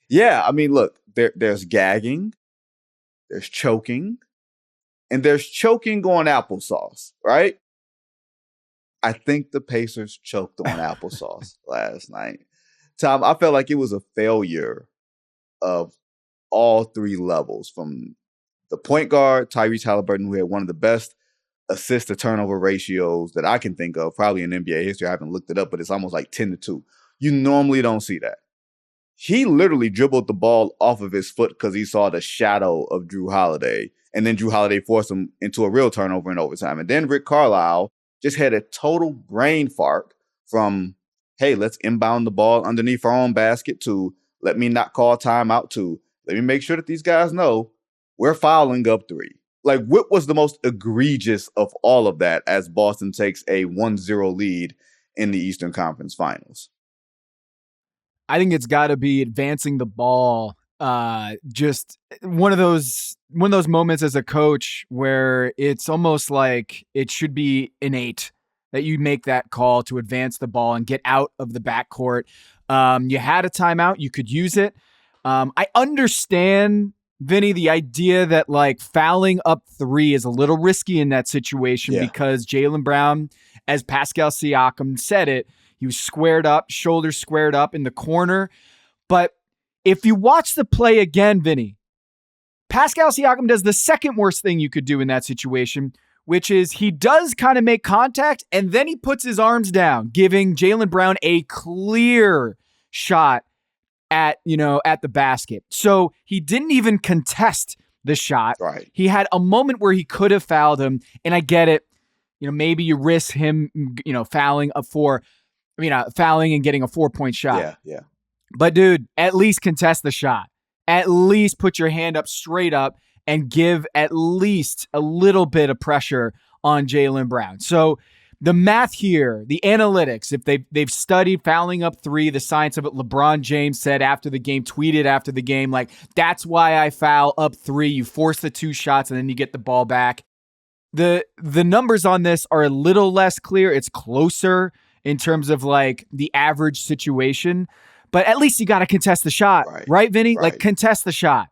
Yeah, I mean, look, there's gagging, there's choking, and there's choking on applesauce, right? I think the Pacers choked on applesauce last night. Tom, I felt like it was a failure of all three levels, from the point guard, Tyrese Halliburton, who had one of the best assist to turnover ratios that I can think of, probably in NBA history. I haven't looked it up, but it's almost like 10-2. You normally don't see that. He literally dribbled the ball off of his foot because he saw the shadow of Drew Holiday, and then Drew Holiday forced him into a real turnover in overtime. And then Rick Carlisle just had a total brain fart from, hey, let's inbound the ball underneath our own basket, to let me not call timeout, to let me make sure that these guys know we're fouling up three. Like, what was the most egregious of all of that as Boston takes a 1-0 lead in the Eastern Conference Finals? I think it's got to be advancing the ball. Just one of those moments as a coach where it's almost like it should be innate that you make that call to advance the ball and get out of the backcourt. You had a timeout, you could use it. I understand, Vinny, the idea that like fouling up three is a little risky in that situation because Jaylen Brown, as Pascal Siakam said it, he was squared up, shoulders squared up in the corner. But if you watch the play again, Vinny, Pascal Siakam does the second worst thing you could do in that situation, which is he does kind of make contact and then he puts his arms down, giving Jaylen Brown a clear shot at the basket. So he didn't even contest the shot. Right. He had a moment where he could have fouled him, and I get it. Maybe you risk him, fouling and getting a 4-point shot. Yeah. But dude, at least contest the shot. At least put your hand up straight up and give at least a little bit of pressure on Jaylen Brown. So the math here, the analytics, if they've studied fouling up three, the science of it, LeBron James said after the game, tweeted after the game, like, that's why I foul up three. You force the two shots and then you get the ball back. The numbers on this are a little less clear. It's closer in terms of like the average situation, but at least you got to contest the shot, right, Vinny? Right. Like, contest the shot.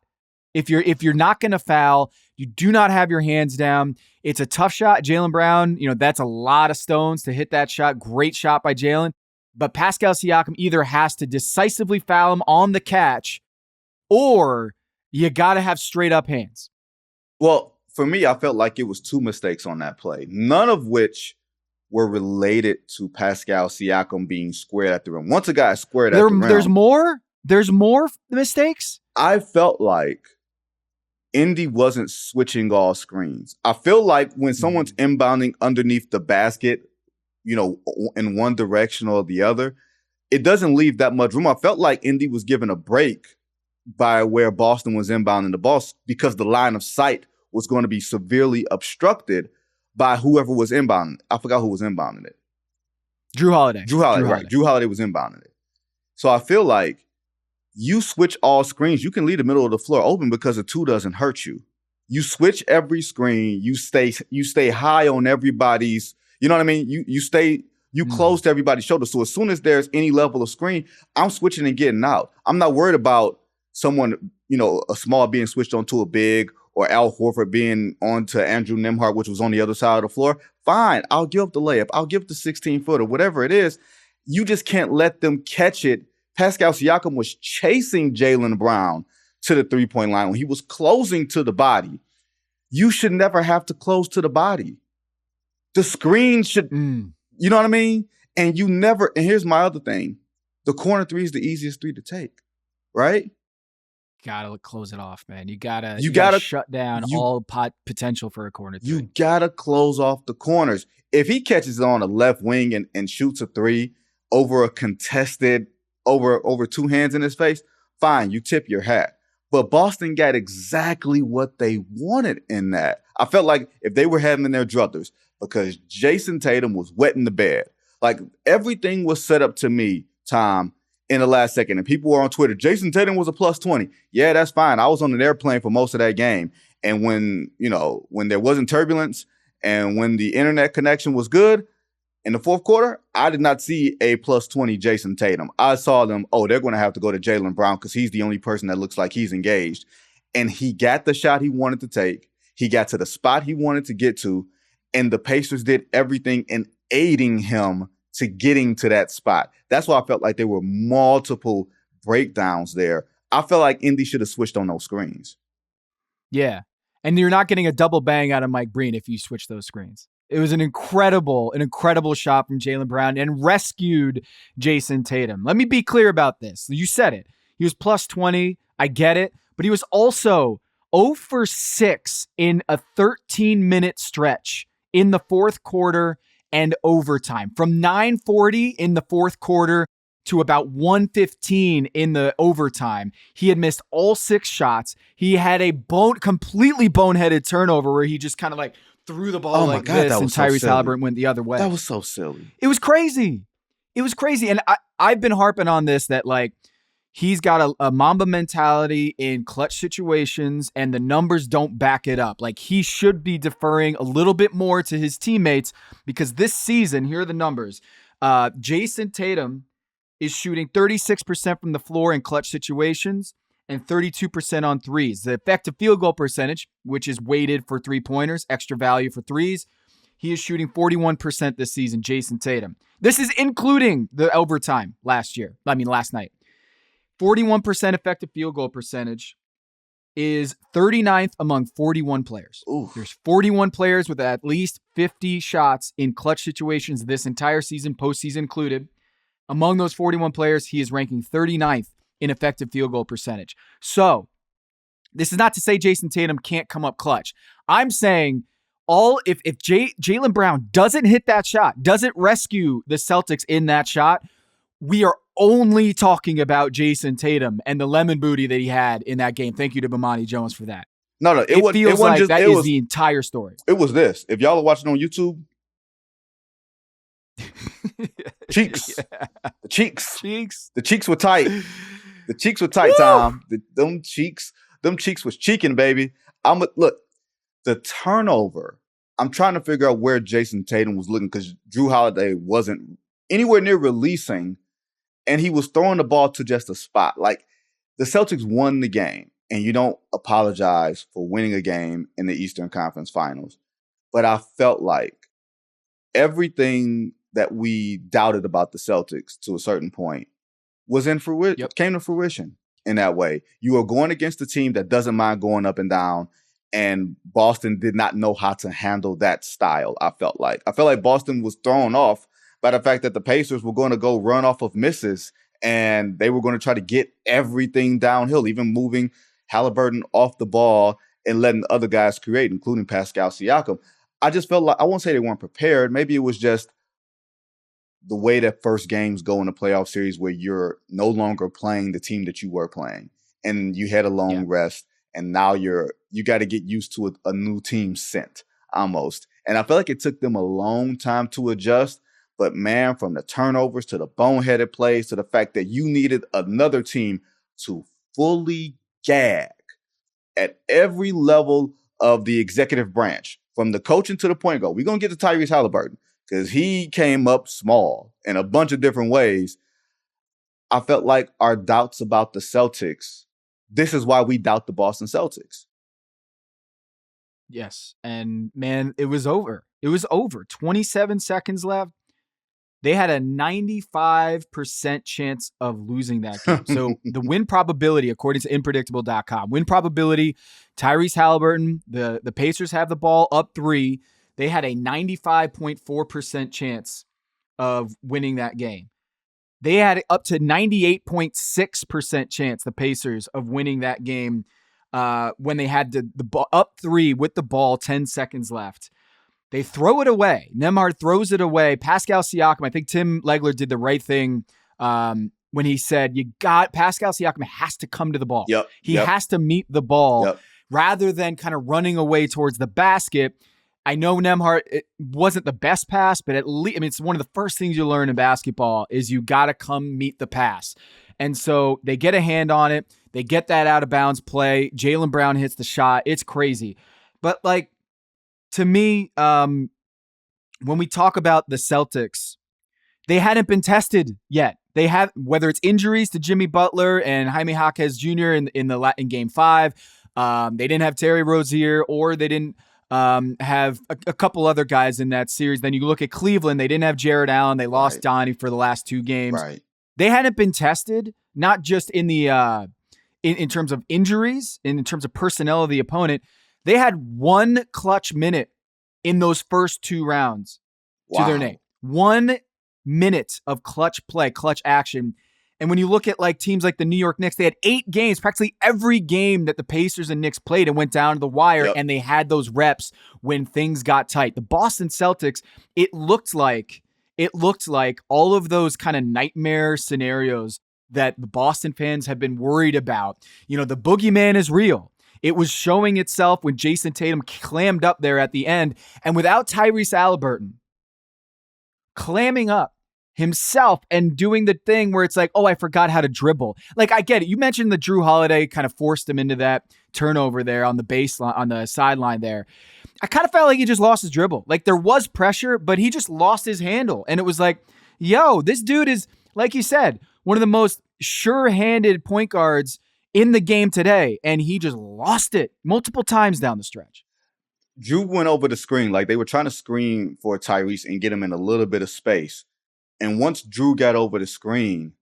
If you're not going to foul, you do not have your hands down. It's a tough shot. Jaylen Brown, that's a lot of stones to hit that shot. Great shot by Jaylen. But Pascal Siakam either has to decisively foul him on the catch, or you got to have straight up hands. Well, for me, I felt like it was two mistakes on that play, none of which were related to Pascal Siakam being squared at the rim. Once a guy is squared at the rim. There's more mistakes? I felt like Indy wasn't switching all screens. I feel like when someone's inbounding underneath the basket, in one direction or the other, it doesn't leave that much room. I felt like Indy was given a break by where Boston was inbounding the ball because the line of sight was going to be severely obstructed by whoever was inbounding. I forgot who was inbounding it. Drew Holiday. Right. Drew Holiday was inbounding it. So I feel like you switch all screens, you can leave the middle of the floor open because a two doesn't hurt you. You switch every screen, you stay high on everybody's, you know what I mean? You close to everybody's shoulder. So as soon as there's any level of screen, I'm switching and getting out. I'm not worried about someone, a small being switched onto a big, or Al Horford being onto Andrew Nembhard, which was on the other side of the floor. Fine, I'll give up the layup. I'll give up the 16-footer, whatever it is. You just can't let them catch it. Pascal Siakam was chasing Jaylen Brown to the three-point line when he was closing to the body. You should never have to close to the body. The screen should, you know what I mean? And here's my other thing. The corner three is the easiest three to take, right? Gotta close it off, man. You gotta shut down all potential for a corner three. You gotta close off the corners. If he catches it on the left wing and shoots a three over a contested, over two hands in his face, fine, you tip your hat. But Boston got exactly what they wanted in that. I felt like if they were having their druthers, because Jason Tatum was wetting the bed. Like, everything was set up to me, Tom, in the last second. And people were on Twitter, Jason Tatum was a plus 20. Yeah, that's fine. I was on an airplane for most of that game. And when there wasn't turbulence and when the internet connection was good In the fourth quarter, I did not see a plus 20 Jason Tatum. I saw them, they're going to have to go to Jaylen Brown because he's the only person that looks like he's engaged. And he got the shot he wanted to take. He got to the spot he wanted to get to. And the Pacers did everything in aiding him to getting to that spot. That's why I felt like there were multiple breakdowns there. I felt like Indy should have switched on those screens. Yeah. And you're not getting a double bang out of Mike Breen if you switch those screens. It was an incredible shot from Jaylen Brown and rescued Jason Tatum. Let me be clear about this. You said it. He was plus 20. I get it. But he was also 0 for 6 in a 13-minute stretch in the fourth quarter and overtime. From 9:40 in the fourth quarter to about 1:15 in the overtime, he had missed all 6 shots. He had a completely boneheaded turnover where he just kind of like threw the ball this, and Tyrese Haliburton went the other way. That was so silly. It was crazy. And I've been harping on this, that like he's got a Mamba mentality in clutch situations, and the numbers don't back it up. Like, he should be deferring a little bit more to his teammates, because this season, here are the numbers. Jason Tatum is shooting 36% from the floor in clutch situations and 32% on threes. The effective field goal percentage, which is weighted for three-pointers, extra value for threes, he is shooting 41% this season, Jason Tatum. This is including the overtime last night. 41% effective field goal percentage is 39th among 41 players. Oof. There's 41 players with at least 50 shots in clutch situations this entire season, postseason included. Among those 41 players, he is ranking 39th in effective field goal percentage. So this is not to say Jason Tatum can't come up clutch. I'm saying if Jaylen Brown doesn't hit that shot, doesn't rescue the Celtics in that shot, we are only talking about Jason Tatum and the lemon booty that he had in that game. Thank you to Bomani Jones for that. No, it feels like that is the entire story. It was this. If y'all are watching on YouTube, cheeks. Yeah. The cheeks were tight. The cheeks were tight, Tom. Them cheeks was cheeking, baby. Look, the turnover. I'm trying to figure out where Jason Tatum was looking, because Drew Holiday wasn't anywhere near releasing, and he was throwing the ball to just a spot. Like, the Celtics won the game, and you don't apologize for winning a game in the Eastern Conference Finals. But I felt like everything that we doubted about the Celtics to a certain point was came to fruition in that way. You are going against a team that doesn't mind going up and down, and Boston did not know how to handle that style. I felt like Boston was thrown off by the fact that the Pacers were going to go run off of misses, and they were going to try to get everything downhill, even moving Haliburton off the ball and letting the other guys create, including Pascal Siakam. I just felt like, I won't say they weren't prepared. Maybe it was just the way that first games go in a playoff series, where you're no longer playing the team that you were playing, and you had a long rest, and now you got to get used to a new team scent almost. And I feel like it took them a long time to adjust. But man, from the turnovers to the boneheaded plays to the fact that you needed another team to fully gag at every level of the executive branch, from the coaching to the point guard. We're going to get to Tyrese Haliburton, because he came up small in a bunch of different ways. I felt like our doubts about the Celtics, this is why we doubt the Boston Celtics. Yes. And man, it was over. 27 seconds left. They had a 95% chance of losing that game. So the win probability, according to Inpredictable.com, win probability, Tyrese Haliburton, the Pacers have the ball up 3. They had a 95.4% chance of winning that game. They had up to 98.6% chance, the Pacers, of winning that game when they had the ball up 3 with the ball, 10 seconds left. They throw it away. Nembhard throws it away. Pascal Siakam, I think Tim Legler did the right thing when he said, Pascal Siakam has to come to the ball. He has to meet the ball rather than kind of running away towards the basket. I know Nembhard, it wasn't the best pass, but at least, it's one of the first things you learn in basketball is you got to come meet the pass. And so they get a hand on it. They get that out of bounds play. Jaylen Brown hits the shot. It's crazy. But like, to me, when we talk about the Celtics, they hadn't been tested yet. They have, whether it's injuries to Jimmy Butler and Jaime Jaquez Jr. in Game 5, they didn't have Terry Rozier, or they didn't have a couple other guys in that series. Then you look at Cleveland, they didn't have Jared Allen. They lost Donnie for the last 2 games. Right. They hadn't been tested, not just in the in terms of injuries, in terms of personnel of the opponent. They had 1 clutch minute in those first 2 rounds to their name. 1 minute of clutch play, clutch action. And when you look at like teams like the New York Knicks, they had 8 games, practically every game that the Pacers and Knicks played and went down to the wire, and they had those reps when things got tight. The Boston Celtics, it looked like all of those kind of nightmare scenarios that the Boston fans have been worried about. You know, the boogeyman is real. It was showing itself when Jason Tatum clammed up there at the end. And without Tyrese Haliburton clamming up himself and doing the thing where it's like, oh, I forgot how to dribble. Like, I get it. You mentioned the Drew Holiday kind of forced him into that turnover there on the baseline, on the sideline there. I kind of felt like he just lost his dribble. Like, there was pressure, but he just lost his handle. And it was like, yo, this dude is, like you said, one of the most sure-handed point guards in the game today. And he just lost it multiple times down the stretch. Drew went over the screen. Like, they were trying to screen for Tyrese and get him in a little bit of space. And once Drew got over the screen,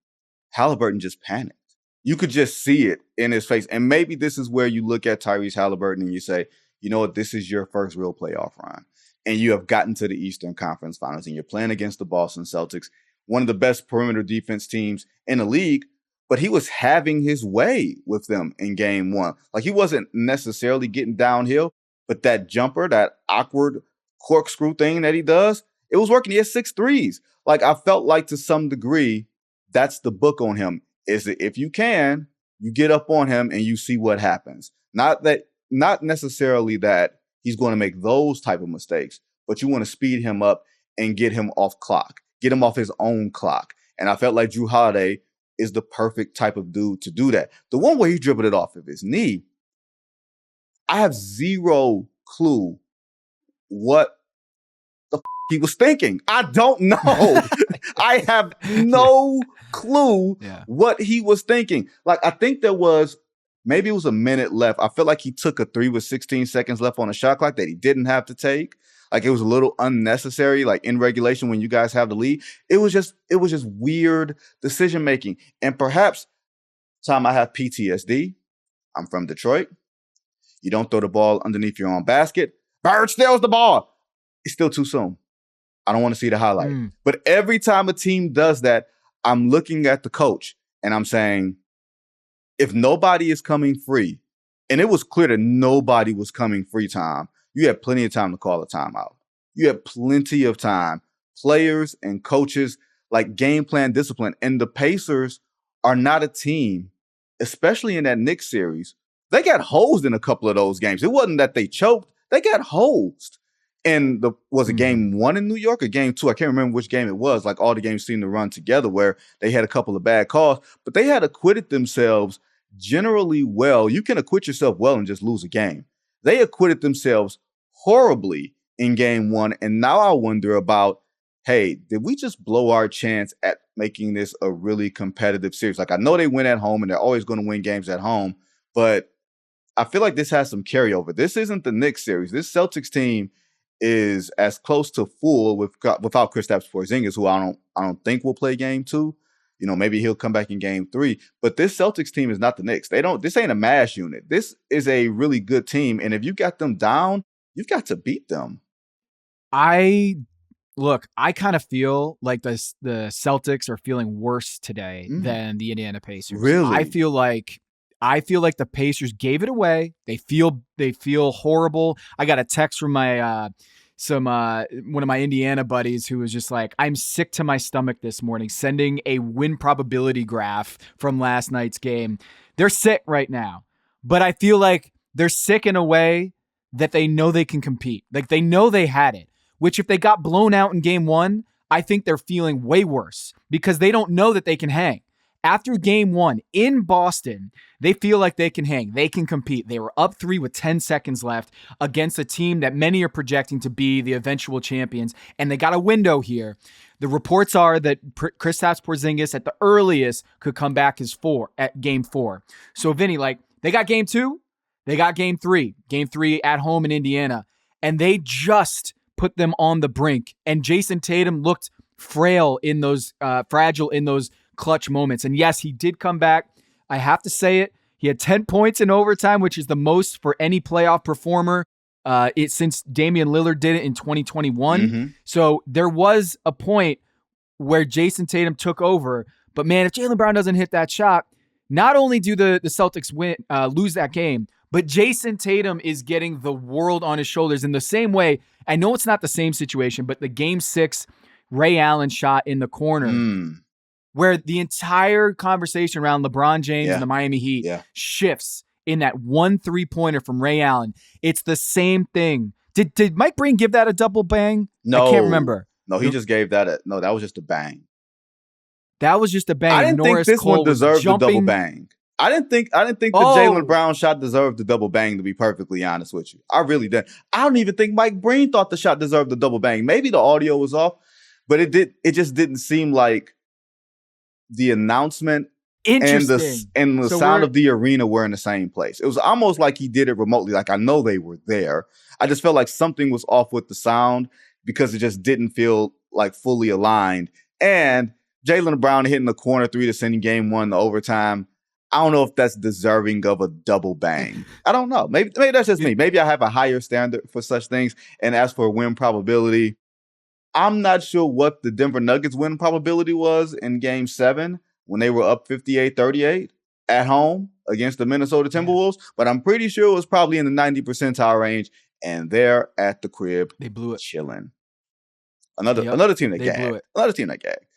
Haliburton just panicked. You could just see it in his face. And maybe this is where you look at Tyrese Haliburton and you say, you know what, this is your first real playoff run. And you have gotten to the Eastern Conference Finals and you're playing against the Boston Celtics, one of the best perimeter defense teams in the league. But he was having his way with them in Game 1. Like, he wasn't necessarily getting downhill, but that jumper, that awkward corkscrew thing that he does, it was working. He had 6 threes. Like, I felt like to some degree, that's the book on him. Is that if you can, you get up on him and you see what happens. Not necessarily that he's going to make those type of mistakes, but you want to speed him up and get him off clock, get him off his own clock. And I felt like Drew Holiday is the perfect type of dude to do that. The one where he dribbled it off of his knee, I have zero clue what the he was thinking. I don't know. I have no clue what he was thinking. Like, I think maybe it was a minute left. I feel like he took a 3 with 16 seconds left on a shot clock that he didn't have to take. Like, it was a little unnecessary, like in regulation when you guys have the lead. It was just weird decision making. And perhaps, Tom, I have PTSD. I'm from Detroit. You don't throw the ball underneath your own basket. Bird steals the ball. It's still too soon. I don't want to see the highlight. But every time a team does that, I'm looking at the coach and I'm saying, if nobody is coming free, and it was clear that nobody was coming free, Tom, you had plenty of time to call a timeout. You had plenty of time. Players and coaches, like, game plan discipline. And the Pacers are not a team, especially in that Knicks series. They got hosed in a couple of those games. It wasn't that they choked. They got hosed. And was it Game 1 in New York or Game 2? I can't remember which game it was. Like, all the games seemed to run together where they had a couple of bad calls. But they had acquitted themselves generally well. You can acquit yourself well and just lose a game. They acquitted themselves horribly in Game 1. And now I wonder about, hey, did we just blow our chance at making this a really competitive series? Like, I know they win at home and they're always going to win games at home, but I feel like this has some carryover. This isn't the Knicks series. This Celtics team is as close to full without Kristaps Porzingis, who I don't think will play Game 2. You know, maybe he'll come back in Game 3. But this Celtics team is not the Knicks. This ain't a mash unit. This is a really good team. And if you got them down, you've got to beat them. I kind of feel like the Celtics are feeling worse today than the Indiana Pacers. Really? I feel like the Pacers gave it away. They feel horrible. I got a text from my one of my Indiana buddies who was just like, I'm sick to my stomach this morning, sending a win probability graph from last night's game. They're sick right now, but I feel like they're sick in a way that they know they can compete. Like, they know they had it, which if they got blown out in Game 1, I think they're feeling way worse because they don't know that they can hang. After game 1 in Boston, they feel like they can hang. They can compete. They were up 3 with 10 seconds left against a team that many are projecting to be the eventual champions, and they got a window here. The reports are that Kristaps Porzingis at the earliest could come back at game 4. So, Vinny, like, they got game 2, they got game 3. Game 3 at home in Indiana, and they just put them on the brink. And Jason Tatum looked fragile in those clutch moments. And yes, he did come back. I have to say it. He had 10 points in overtime, which is the most for any playoff performer since Damian Lillard did it in 2021. Mm-hmm. So there was a point where Jason Tatum took over. But man, if Jaylen Brown doesn't hit that shot, not only do the Celtics lose that game, but Jason Tatum is getting the world on his shoulders in the same way. I know it's not the same situation, but the game 6 Ray Allen shot in the corner, where the entire conversation around LeBron James and the Miami Heat shifts in that 1 3-pointer from Ray Allen. It's the same thing. Did Mike Breen give that a double bang? No. I can't remember. No, he just gave that that was just a bang. That was just a bang. I didn't think this one deserved the double bang. I didn't think the Jaylen Brown shot deserved the double bang, to be perfectly honest with you. I really didn't. I don't even think Mike Breen thought the shot deserved the double bang. Maybe the audio was off, but it just didn't seem like the announcement and the sound of the arena were in the same place. It was almost like he did it remotely. Like, I know they were there. I just felt like something was off with the sound because it just didn't feel like fully aligned. And Jaylen Brown hitting the corner 3 to send game 1 to overtime. I don't know if that's deserving of a double bang. I don't know. Maybe that's just me. Maybe I have a higher standard for such things. And as for win probability, I'm not sure what the Denver Nuggets win probability was in game 7 when they were up 58-38 at home against the Minnesota Timberwolves, but I'm pretty sure it was probably in the 90 percentile range, and they're at the crib. They blew it. Chilling. Another team that gagged. Another team that gagged.